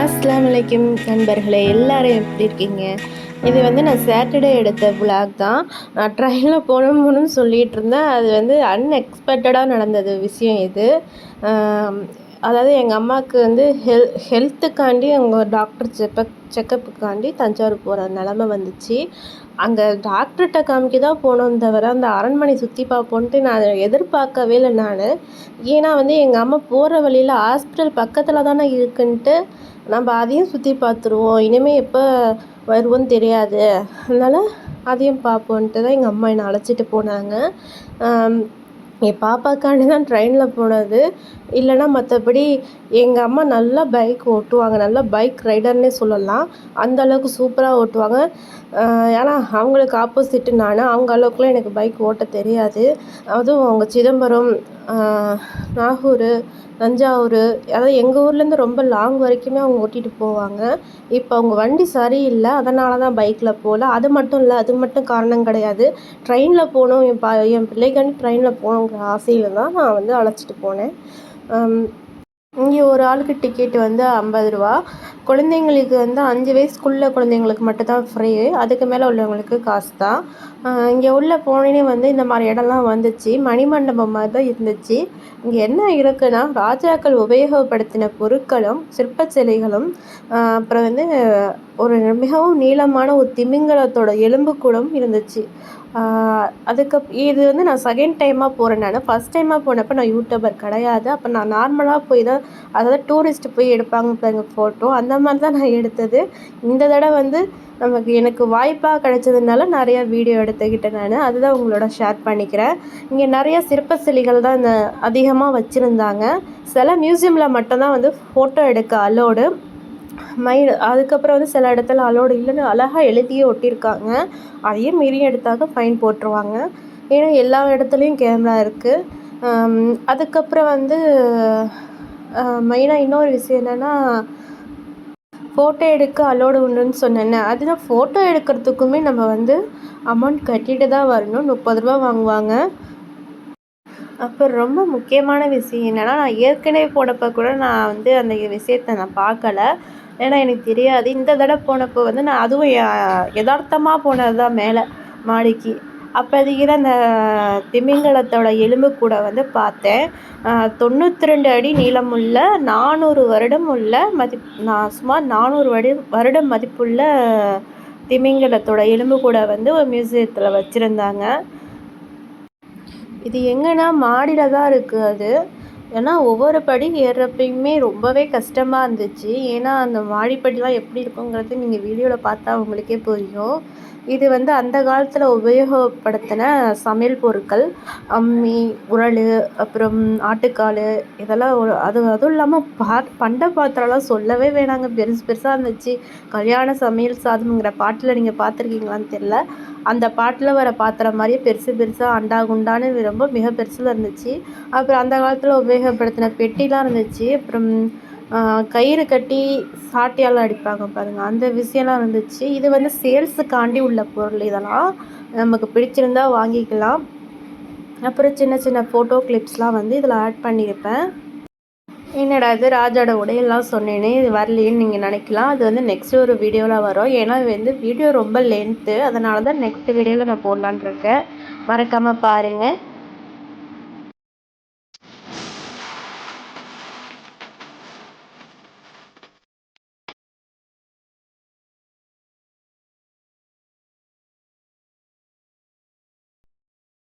அஸ்ஸலாமு அலைக்கும் நண்பர்களே, எல்லாரும் எப்படி இருக்கீங்க? இது வந்து நான் சாட்டர்டே எடுத்த விலாக் தான். நான் ட்ரெயினில் போகணும்னு சொல்லிகிட்டு இருந்தேன். அது வந்து அன்எக்ஸ்பெக்டடாக நடந்தது விஷயம் இது. அதாவது எங்கள் அம்மாவுக்கு வந்து ஹெல்த்துக்காண்டி அவங்க டாக்டர் செக்கப்புக்காண்டி தஞ்சாவூர் போகிற நிலமை வந்துச்சு. அங்கே டாக்டர்கிட்ட காமிக்க தான் போனோம் தவிர அந்த அரண்மனை சுற்றி பார்ப்போன்ட்டு நான் எதிர்பார்க்கவே இல்லை நான். ஏன்னா வந்து எங்கள் அம்மா போகிற வழியில் ஹாஸ்பிட்டல் பக்கத்தில் தானே இருக்குன்ட்டு நம்ம அதையும் சுற்றி பார்த்துருவோம், இனிமேல் எப்போ வருவோன்னு தெரியாது, அதனால் அதையும் பார்ப்போன்ட்டு தான் எங்கள் அம்மா என்னை அழைச்சிட்டு போனாங்க. என் பாப்பாக்காண்டி தான் ட்ரெயினில் போனது. இல்லைன்னா மற்றபடி எங்கள் அம்மா நல்லா பைக் ஓட்டுவாங்க, நல்லா பைக் ரைடர்னே சொல்லலாம். அந்தளவுக்கு சூப்பராக ஓட்டுவாங்க. ஏன்னா அவங்களுக்கு ஆப்போசிட்டு நான், அவங்க அளவுக்குலாம் எனக்கு பைக் ஓட்ட தெரியாது. அதுவும் அவங்க சிதம்பரம், நாகூர், தஞ்சாவூர், அதாவது எங்கள் ஊர்லேருந்து ரொம்ப லாங் வரைக்குமே அவங்க ஓட்டிகிட்டு போவாங்க. இப்போ அவங்க வண்டி சரியில்லை, அதனால தான் பைக்கில் போகல. அது மட்டும் இல்லை, அது மட்டும் காரணம் கிடையாது. ட்ரெயினில் போகணும், என் பிள்ளைக்காண்டி ட்ரெயினில் போகணுங்கிற ஆசையில் தான் நான் வந்து அழைச்சிட்டு போனேன். இங்கே ஒரு ஆளுக்கு டிக்கெட்டு வந்து 50 ரூபா. குழந்தைங்களுக்கு வந்து 5 வயசுக்குள்ள குழந்தைங்களுக்கு மட்டும்தான் ஃப்ரீ. அதுக்கு மேலே உள்ளவங்களுக்கு காசு தான். இங்கே உள்ளே போனோடனே வந்து இந்த மாதிரி இடம்லாம் வந்துச்சு. மணிமண்டபம் மாதிரி தான் இருந்துச்சு. இங்கே என்ன இருக்குன்னா, ராஜாக்கள் உபயோகப்படுத்தின பொருட்களும் சிற்ப சிலைகளும், அப்புறம் வந்து ஒரு மிகவும் நீளமான ஒரு திமிங்கலத்தோட எலும்புக்கூடும் இருந்துச்சு. இது வந்து நான் செகண்ட் டைமாக போகிறேன். நான் ஃபஸ்ட் டைமாக போனப்போ நான் யூடியூபர் கிடையாது. அப்போ நான் நார்மலாக போய் தான், அதாவது டூரிஸ்ட்டு போய் எடுப்பாங்க பாருங்க ஃபோட்டோ, அந்த மாதிரி தான் நான் எடுத்தது. இந்த தடவை வந்து எனக்கு வாய்ப்பாக கிடைச்சதுனால நிறையா வீடியோ எடுத்துக்கிட்டேன் நான். அதுதான் உங்களோட ஷேர் பண்ணிக்கிறேன். இங்கே நிறையா சிற்ப சிலைகள் தான் அதிகமாக வச்சுருந்தாங்க. சில மியூசியமில் மட்டும்தான் வந்து ஃபோட்டோ எடுக்க அலோடு. அதுக்கப்புறம் வந்து சில இடத்துல அலோடு இல்லைன்னு அழகாக எழுதியே ஒட்டியிருக்காங்க. அதையும் மீறி எடுத்தாக்க ஃபைன் போட்டுருவாங்க. ஏன்னா எல்லா இடத்துலையும் கேமரா இருக்குது. அதுக்கப்புறம் வந்து மெயினாக இன்னொரு விஷயம் என்னென்னா, ஃபோட்டோ எடுக்க அலோடு உண்டுன்னு சொன்னேன்னே, அதுதான் ஃபோட்டோ எடுக்கிறதுக்குமே நம்ம வந்து அமௌண்ட் கட்டிட்டு தான் வரணும். 30 ரூபா வாங்குவாங்க. அப்புறம் ரொம்ப முக்கியமான விஷயம் என்னென்னா, நான் ஏற்கனவே போனப்போ கூட நான் வந்து அந்த விஷயத்தை நான் பார்க்கல. ஏன்னா எனக்கு தெரியாது. இந்த தடவை போனப்போ வந்து நான் அதுவும் யதார்த்தமாக போனது தான் மேலே மாடிக்கு. அப்போதைக்கு தான் அந்த திமிங்கலத்தோட எலும்பு கூட வந்து பார்த்தேன். 92 அடி நீளமுள்ள, 400 வருடம் உள்ள சுமார் 400 வருடம் மதிப்புள்ள திமிங்கலத்தோட எலும்பு கூட வந்து ஒரு மியூசியத்தில் வச்சுருந்தாங்க. இது எங்கன்னா மாடியில் தான் இருக்குது அது. ஏன்னா ஒவ்வொரு படி ஏறுறப்பயுமே ரொம்பவே கஷ்டமாக இருந்துச்சு. ஏன்னா அந்த மாடிப்படிலாம் எப்படி இருக்குங்கிறது நீங்கள் வீடியோவில் பார்த்தா உங்களுக்கே புரியும். இது வந்து அந்த காலத்தில் உபயோகப்படுத்தின சமையல் பொருட்கள். அம்மி, உரல், அப்புறம் ஆட்டுக்கால், இதெல்லாம் அதுவும் இல்லாமல் பண்ட பாத்திரம்லாம் சொல்லவே வேணாங்க, பெருசு பெருசாக இருந்துச்சு. கல்யாண சமையல் சாதம்ங்கிற பாட்டில் நீங்கள் பார்த்துருக்கீங்களான்னு தெரில. அந்த பாட்டில் வர பாத்திரம் மாதிரியே பெருசு பெருசாக அண்டா குண்டான்னு ரொம்ப மிக பெருசில் இருந்துச்சு. அப்புறம் அந்த காலத்தில் உபயோகப்படுத்தின பெட்டிலாம் இருந்துச்சு. அப்புறம் கயிறு கட்டி சாட்டியால் அடிப்பாங்க பாருங்கள், அந்த விஷயம்லாம் இருந்துச்சு. இது வந்து சேல்ஸுக்காண்டி உள்ள பொருள். இதெல்லாம் நமக்கு பிடிச்சிருந்தா வாங்கிக்கலாம். அப்புறம் சின்ன சின்ன ஃபோட்டோ கிளிப்ஸ்லாம் வந்து இதில் ஆட் பண்ணியிருப்பேன். என்னடா இது ராஜாவோட உடையெல்லாம் சொன்னேனே, இது வரலையேன்னு நீங்கள் நினைக்கலாம். அது வந்து நெக்ஸ்ட் ஒரு வீடியோவில் வரும். ஏன்னா இது வந்து வீடியோ ரொம்ப லென்த்து, அதனால தான் நெக்ஸ்ட் வீடியோவில் நான் போடலான்னு இருக்கேன். மறக்காமல் பாருங்கள்.